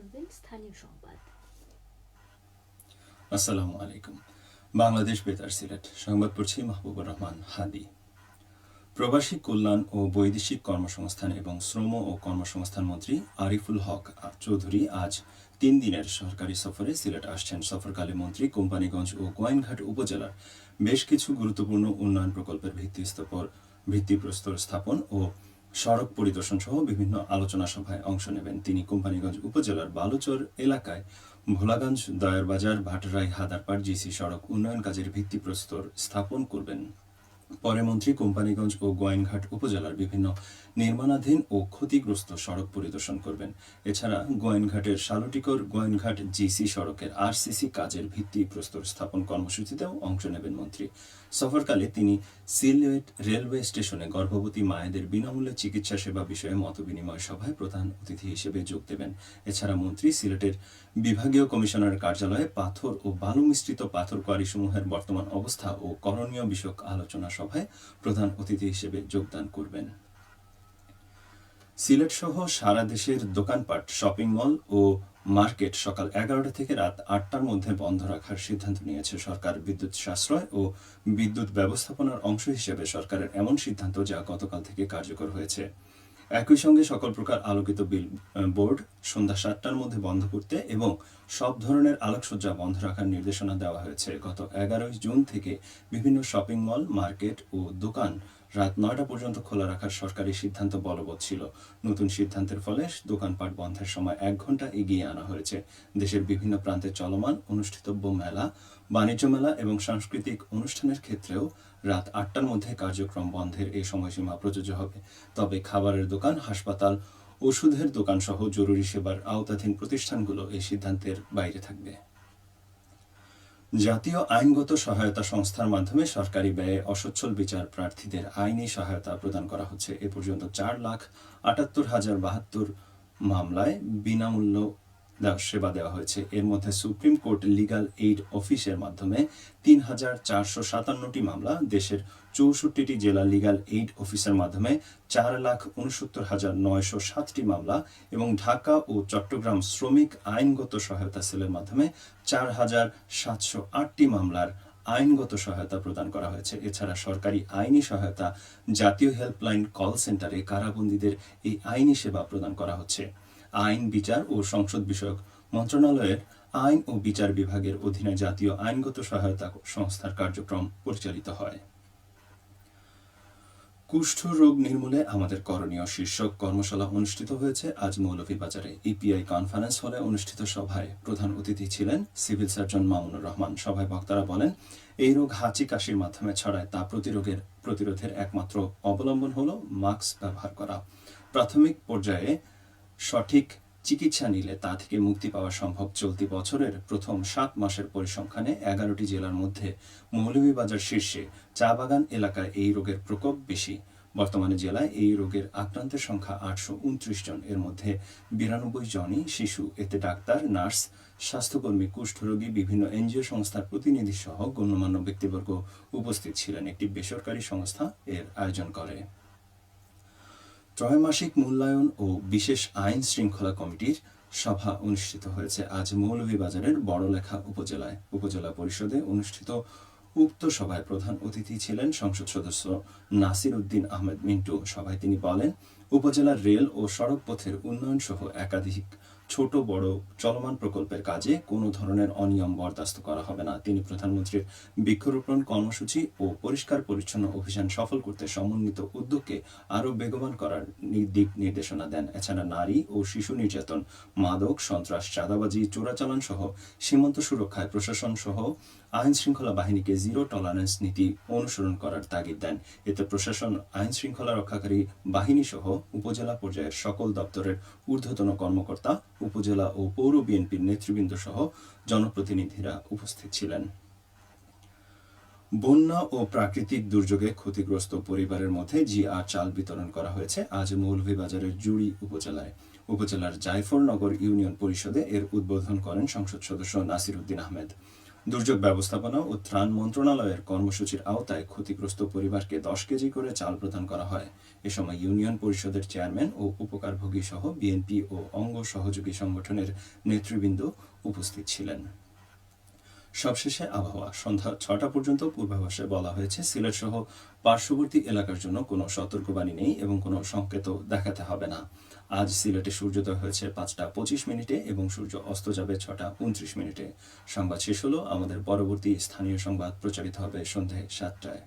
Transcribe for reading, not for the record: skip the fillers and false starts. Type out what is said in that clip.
শুনবেন স্থানীয় সংবাদ। আসসালামু আলাইকুম। বাংলাদেশ বেতার সিলেট সংবাদ পড়ছি মাহবুবুর রহমান হাদি। প্রবাসী কল্যাণ ও বৈদেশিক কর্মসংস্থান এবং শ্রম ও কর্মসংস্থান মন্ত্রী আরিফুল হক চৌধুরী আজ 3 দিনের সরকারি সফরে সিলেট আসছেন। সফরকালে মন্ত্রী কোম্পানীগঞ্জ ও গোয়াইনঘাট উপজেলার বেশ কিছু গুরুত্বপূর্ণ উন্নয়ন প্রকল্পের ভিত্তিপ্রস্তর স্থাপন ও সড়ক পরিদর্শন সহ বিভিন্ন আলোচনা সভায় অংশ নেবেন। তিনি কোম্পানীগঞ্জ উপজেলার বালুচর এলাকায় ভোলাগঞ্জ, দয়ারবাজার, ভাটরাই, হাদারপাড় জিসি সড়ক উন্নয়ন কাজের ভিত্তিপ্রস্তর স্থাপন করবেন। পরে মন্ত্রী কোম্পানীগঞ্জ ও গোয়াইনঘাট উপজেলার বিভিন্ন নির্মাণাধীন ও ক্ষতিগ্রস্ত সড়ক পরিদর্শন করবেন। এছাড়া গোয়াইনঘাটের শালুটিকর গোয়াইনঘাট জিসি সড়কের আরসিসি কাজের ভিত্তিপ্রস্তর স্থাপন কর্মসূচিতেও অংশ নেবেন মন্ত্রী। সফরকালে তিনি সিলেট রেলওয়ে স্টেশনে গর্ভবতী মায়েদের বিনামূল্যে চিকিৎসা সেবা বিষয়ে মতবিনিময় সভায় প্রধান অতিথি হিসেবে যোগ দেবেন। এছাড়া মন্ত্রী সিলেটের বিভাগীয় কমিশনারের কার্যালয়ে পাথর ও বালু মিশ্রিত পাথর কোয়ারিসমূহের বর্তমান অবস্থা ও করণীয় বিষয়ক আলোচনা সভায় প্রধান অতিথি হিসেবে যোগদান করবেন। সিলেট সহ সারা দেশের দোকানপাট, শপিং মল ও মার্কেট সকাল 11টা থেকে রাত 8টার মধ্যে বন্ধ রাখার সিদ্ধান্ত নিয়েছে সরকার। বিদ্যুৎ সাশ্রয় ও বিদ্যুৎ ব্যবস্থাপনার অংশ হিসেবে সরকারের এমন সিদ্ধান্ত যা গতকাল থেকে কার্যকর হয়েছে। একই সঙ্গে সকল প্রকার আলোকিত বোর্ড সন্ধ্যা 7টার মধ্যে বন্ধ করতে এবং সব ধরনের আলোকসজ্জা বন্ধ রাখার নির্দেশনা দেওয়া হয়েছে। গত 11 জুন থেকে বিভিন্ন শপিং মল, মার্কেট ও দোকান রাত 9টা পর্যন্ত খোলা রাখার সরকারি সিদ্ধান্ত বলবৎ ছিল। নতুন সিদ্ধান্তের ফলে দোকানপাট বন্ধের সময় 1 ঘণ্টা এগিয়ে আনা হয়েছে। দেশের বিভিন্ন প্রান্তে চলমান অনুষ্ঠিতব্য মেলা, বাণিজ্য মেলা এবং সাংস্কৃতিক অনুষ্ঠানের ক্ষেত্রেও রাত 8টার মধ্যে কার্যক্রম বন্ধের এই সময়সীমা প্রযোজ্য হবে। তবে খাবারের দোকান, হাসপাতাল, ওষুধের দোকান সহ জরুরি সেবার আওতাধীন প্রতিষ্ঠানগুলো এই সিদ্ধান্তের বাইরে থাকবে। জাতীয় আইনগত সহায়তা সংস্থার মাধ্যমে সরকারি ব্যয়ে অসচ্ছল বিচার প্রার্থীদের আইনি সহায়তা প্রদান করা হচ্ছে। এ পর্যন্ত 4,78,072 মামলায় বিনামূল্য সেবা দেওয়া হয়েছে। এর মধ্যে সুপ্রিম কোর্ট লিগাল এইড অফিসের মাধ্যমে 3,457টি মামলা, দেশের 64টি জেলা লিগাল এইড অফিসের মাধ্যমে 4,69,907টি মামলা এবং ঢাকা ও চট্টগ্রাম শ্রমিক আইনগত সহায়তা সেলের মাধ্যমে 4,708টি মামলার আইনগত সহায়তা প্রদান করা হয়েছে। এছাড়া সরকারি আইনি সহায়তা জাতীয় হেল্পলাইন কল সেন্টারে কারাবন্দীদের এই আইনি সেবা প্রদান করা হচ্ছে। আইন, বিচার ও সংসদ বিষয়ক মন্ত্রণালয়ের আইন ও বিচার বিভাগের অধীনে জাতীয় আইনগত সহায়তা সংস্থার কার্যক্রম পরিচালিত হয়। কুষ্ঠ রোগ নির্মূলে আমাদের করণীয় শীর্ষক কর্মশালা অনুষ্ঠিত হয়েছে আজ মৌলভীবাজারে। ইপিআই কনফারেন্স হলে অনুষ্ঠিত সভায় প্রধান অতিথি ছিলেন সিভিল সার্জন মামুনুর রহমান। সভায় বক্তারা বলেন, এই রোগ হাঁচি কাশির মাধ্যমে ছড়ায়, তা প্রতিরোধের একমাত্র অবলম্বন হল মাস্ক ব্যবহার করা। প্রাথমিক পর্যায়ে সঠিক চিকিৎসা নিলে তা থেকে মুক্তি পাওয়া সম্ভব। চলতি বছরের প্রথম 7 মাসের পরিসংখ্যানে 11টি জেলার মধ্যে মৌলভীবাজার শীর্ষে। চা বাগান এলাকায় এই রোগের প্রকোপ বেশি। বর্তমানে জেলায় এই রোগের আক্রান্তের সংখ্যা 829 জন। এর মধ্যে 92 জনই শিশু। এতে ডাক্তার, নার্স, স্বাস্থ্যকর্মী, কুষ্ঠরোগী, বিভিন্ন এনজিও সংস্থার প্রতিনিধি সহ গণ্যমান্য ব্যক্তিবর্গ উপস্থিত ছিলেন। একটি বেসরকারি সংস্থা এর আয়োজন করে। ত্রৈমাসিক মূল্যায়ন ও বিশেষ আইন শৃঙ্খলা কমিটির সভা অনুষ্ঠিত হয়েছে আজ মৌলভীবাজারের বড়লেখা উপজেলায়। উপজেলা পরিষদে অনুষ্ঠিত উক্ত সভায় প্রধান অতিথি ছিলেন সংসদ সদস্য নাসির উদ্দিন আহমেদ মিন্টু। সভায় তিনি বলেন, উপজেলার রেল ও সড়ক পথের উন্নয়ন সহ একাধিক ছোট বড় চলমান প্রকল্পের কাজে কোনো ধরনের অনিয়ম বরদাস্ত করা হবে না। তিনি প্রধানমন্ত্রীর বৃক্ষরোপণ কর্মসূচি ও পরিষ্কার পরিচ্ছন্ন অভিযান সফল করতে সমন্বিত উদ্যোগকে আরও বেগবান করার দিক নির্দেশনা দেন। এছাড়া নারী ও শিশু নির্যাতন, মাদক, সন্ত্রাস, চাঁদাবাজি, চোরাচালান সহ সীমান্ত সুরক্ষায় প্রশাসন সহ আইন শৃঙ্খলা বাহিনীকে জিরো টলারেন্স নীতি অনুসরণ করার তাগিদ দেন। এতে প্রশাসন, আইন শৃঙ্খলা রক্ষাকারী বাহিনী সহ উপজেলা পর্যায়ের সকল দপ্তরের ঊর্ধ্বতন কর্মকর্তা, উপজেলা ও পৌর বিএনপির নেতৃবৃন্দ সহ জনপ্রতিনিধিরা উপস্থিত ছিলেন। বন্যা ও প্রাকৃতিক দুর্যোগে ক্ষতিগ্রস্ত পরিবারের মধ্যে জিআর চাল বিতরণ করা হয়েছে আজ মৌলভীবাজারের জুড়ি উপজেলায়। উপজেলার জায়ফরনগর ইউনিয়ন পরিষদে এর উদ্বোধন করেন সংসদ সদস্য নাসির উদ্দিন আহমেদ। দুর্যোগ ব্যবস্থাপনা ও ত্রাণ মন্ত্রণালয়ের কর্মসূচির আওতায় ক্ষতিগ্রস্ত পরিবারকে 10 কেজি করে চাল প্রদান করা হয়। এ সময় ইউনিয়ন পরিষদের চেয়ারম্যান ও উপকারভোগী সহ বিএনপি ও অঙ্গ সহযোগী সংগঠনের নেতৃবৃন্দ উপস্থিত ছিলেন। সবশেষে আবহাওয়া। সন্ধ্যা 6টা পর্যন্ত পূর্বাভাসে বলা হয়েছে সিলেট সহ পার্শ্ববর্তী এলাকার জন্য কোনো সতর্কবাণী নেই এবং কোনো সংকেত দেখাতে হবে না। আজ সিলেটে সূর্যোদয় হয়েছে 5টা 25 এবং সূর্য অস্ত যাবে 6টা 29। সংবাদ শেষ হলো। আমাদের পরবর্তী স্থানীয় সংবাদ প্রচারিত হবে সন্ধে 7টায়।